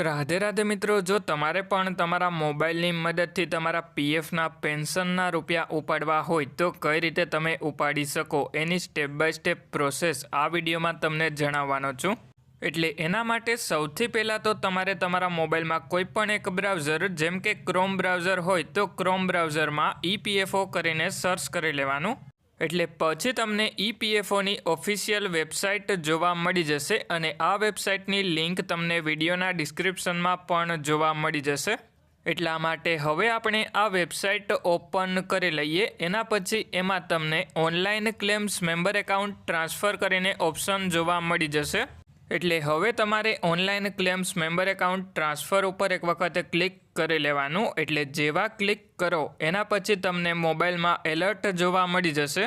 રાધે રાધે મિત્રો, જો તમારે પણ તમારા મોબાઈલની મદદથી તમારા પીએફના પેન્શનના રૂપિયા ઉપાડવા હોય તો કઈ રીતે તમે ઉપાડી શકો એની સ્ટેપ બાય સ્ટેપ પ્રોસેસ આ વિડીયોમાં તમને જણાવવાનો છું. એટલે એના માટે સૌથી પહેલાં તો તમારે તમારા મોબાઈલમાં કોઈ પણ એક બ્રાઉઝર જેમ કે ક્રોમ બ્રાઉઝર હોય તો ક્રોમ બ્રાઉઝરમાં EPFO કરીને સર્ચ કરી લેવાનું. એટલે પછી તમને EPFOની ઓફિશિયલ વેબસાઇટ જોવા મળી જશે અને આ વેબસાઇટની લિંક તમને વિડીયોના ડિસ્ક્રિપ્શનમાં પણ જોવા મળી જશે. એટલા માટે હવે આપણે આ વેબસાઇટ ઓપન કરી લઈએ. એના પછી એમાં તમને online claims member account transfer કરીને ઓપ્શન જોવા મળી જશે. એટલે હવે તમારે online claims member account transfer ઉપર એક વખત ક્લિક કરી લેવાનું. એટલે જેવા ક્લિક કરો એના પછી તમને મોબાઈલમાં એલર્ટ જોવા મળી જશે.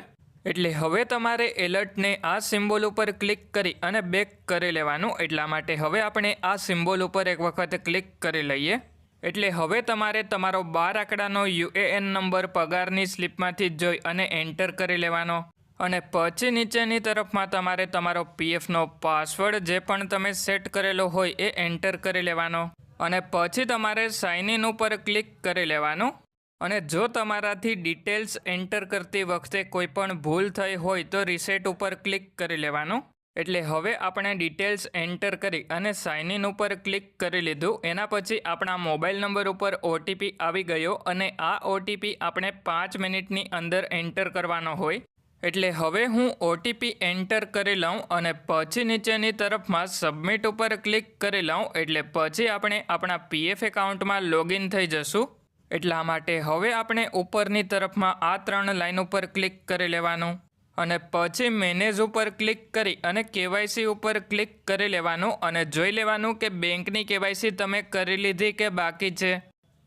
એટલે હવે તમારે એલર્ટને આ સિમ્બોલ ઉપર ક્લિક કરી અને બેક કરી લેવાનું. એટલા માટે હવે આપણે આ સિમ્બોલ ઉપર એક વખત ક્લિક કરી લઈએ. એટલે હવે તમારે તમારો 12 આંકડાનો UAN નંબર પગારની સ્લિપમાંથી જોઈ અને એન્ટર કરી લેવાનો. અને પછી નીચેની તરફમાં તમારે તમારો PFનો પાસવર્ડ જે પણ તમે સેટ કરેલો હોય એ એન્ટર કરી લેવાનો. અને પછી તમારે સાઇન ઇન ઉપર ક્લિક કરી લેવાનું. અને જો તમારાથી ડિટેલ્સ એન્ટર કરતી વખતે કોઈ પણ ભૂલ થઈ હોય તો રીસેટ ઉપર ક્લિક કરી લેવાનું. એટલે હવે આપણે ડિટેલ્સ એન્ટર કરી અને સાઇન ઇન ઉપર ક્લિક કરી લીધું. એના પછી આપણા મોબાઈલ નંબર ઉપર OTP આવી ગયો અને આ OTP આપણે 5 મિનિટની અંદર એન્ટર કરવાનો હોય. એટલે હવે હું OTP એન્ટર કરી લઉં અને પછી નીચેની તરફમાં સબમિટ ઉપર ક્લિક કરી લઉં. એટલે પછી આપણે આપણા PF એકાઉન્ટમાં લોગિન થઈ જશું. એટલા માટે હવે આપણે ઉપરની તરફમાં આ 3 લાઈન ઉપર ક્લિક કરી લેવાનું. અને પછી મેનેજ ઉપર ક્લિક કરી અને KYC ઉપર ક્લિક કરી લેવાનું અને જોઈ લેવાનું કે બેંકની KYC તમે કરી લીધી કે બાકી છે.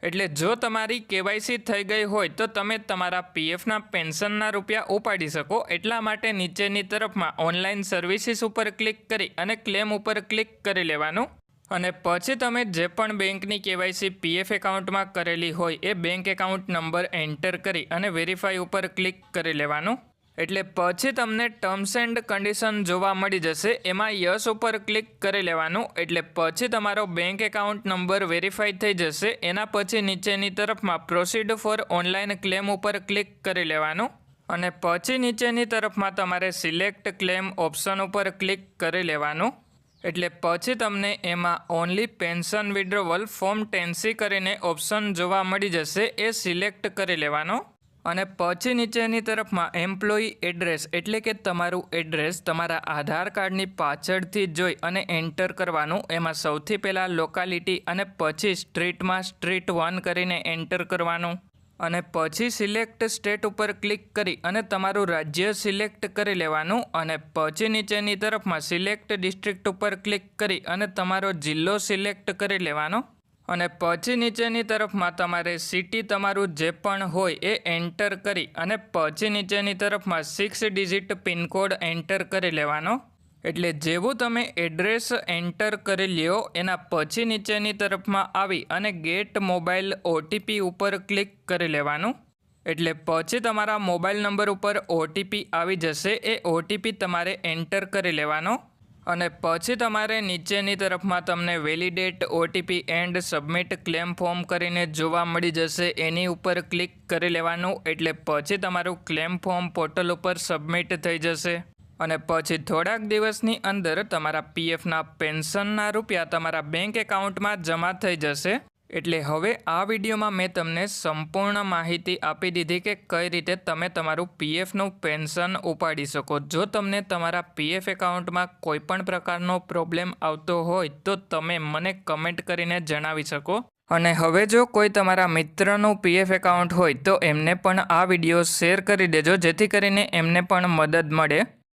એટલે જો તમારી KYC થઈ ગઈ હોય તો તમે તમારા PFના પેન્શનના રૂપિયા ઉપાડી શકો. એટલા માટે નીચેની તરફમાં ઓનલાઈન સર્વિસીસ ઉપર ક્લિક કરી અને ક્લેમ ઉપર ક્લિક કરી લેવાનું. અને પછી તમે જે પણ બેંકની KYC PF એકાઉન્ટમાં કરેલી હોય એ બેંક એકાઉન્ટ નંબર એન્ટર કરી અને વેરીફાઈ ઉપર ક્લિક કરી લેવાનું. એટલે પછી તમને ટર્મ્સ એન્ડ કન્ડિશન જોવા મળી જશે. એમાં યસ ઉપર ક્લિક કરી લેવાનું. એટલે પછી તમારો બેંક એકાઉન્ટ નંબર વેરીફાઈ થઈ જશે. એના પછી નીચેની તરફમાં પ્રોસીડ ફોર ઓનલાઈન ક્લેમ ઉપર ક્લિક કરી લેવાનું. અને પછી નીચેની તરફમાં તમારે સિલેક્ટ ક્લેમ ઓપ્શન ઉપર ક્લિક કરી લેવાનું. એટલે પછી તમને એમાં only pension withdrawal form 10C કરીને ઓપ્શન જોવા મળી જશે. એ સિલેક્ટ કરી લેવાનો. અને પછી નીચેની તરફમાં એમ્પ્લોયી એડ્રેસ એટલે કે તમારું એડ્રેસ તમારા આધાર કાર્ડની પાછળથી જોઈ અને એન્ટર કરવાનું. એમાં સૌથી પહેલાં લોકાલિટી અને પછી સ્ટ્રીટમાં સ્ટ્રીટ 1 કરીને એન્ટર કરવાનું. અને પછી સિલેક્ટ સ્ટેટ ઉપર ક્લિક કરી અને તમારું રાજ્ય સિલેક્ટ કરી લેવાનું. અને પછી નીચેની તરફમાં સિલેક્ટ ડિસ્ટ્રિક્ટ ઉપર ક્લિક કરી અને તમારો જિલ્લો સિલેક્ટ કરી લેવાનો. અને પછી નીચેની તરફમાં તમારે સિટી તમારું જે પણ હોય એ એન્ટર કરી અને પછી નીચેની તરફમાં 6 ડિજિટ પિનકોડ એન્ટર કરી લેવાનો. એટલે જેવું તમે એડ્રેસ એન્ટર કરી લ્યો એના પછી નીચેની તરફમાં આવી અને ગેટ મોબાઈલ OTP ઉપર ક્લિક કરી લેવાનું. એટલે પછી તમારા મોબાઈલ નંબર ઉપર OTP આવી જશે. એ OTP તમારે એન્ટર કરી લેવાનો. અને પછી તમારે નીચેની તરફમાં તમને validate OTP and submit claim form કરીને જોવા મળી જશે. એની ઉપર ક્લિક કરી લેવાનું. એટલે પછી તમારું ક્લેમ ફોર્મ પોર્ટલ ઉપર સબમિટ થઈ જશે. અને પછી થોડાક દિવસની અંદર તમારા PFના પેન્શનના રૂપિયા તમારા બેંક એકાઉન્ટમાં જમા થઈ જશે. એટલે હવે આ વિડીયોમાં મેં તમને સંપૂર્ણ માહિતી આપી દીધી કે કઈ રીતે તમે તમારું PFનું પેન્શન ઉપાડી શકો. જો તમને તમારા PF એકાઉન્ટમાં કોઈ પણ પ્રકારનો પ્રોબ્લેમ આવતો હોય તો તમે મને કમેન્ટ કરીને જણાવી શકો. અને હવે જો કોઈ તમારા મિત્રનું PF એકાઉન્ટ હોય તો એમને પણ આ વિડીયો શેર કરી દેજો જેથી કરીને એમને પણ મદદ મળે.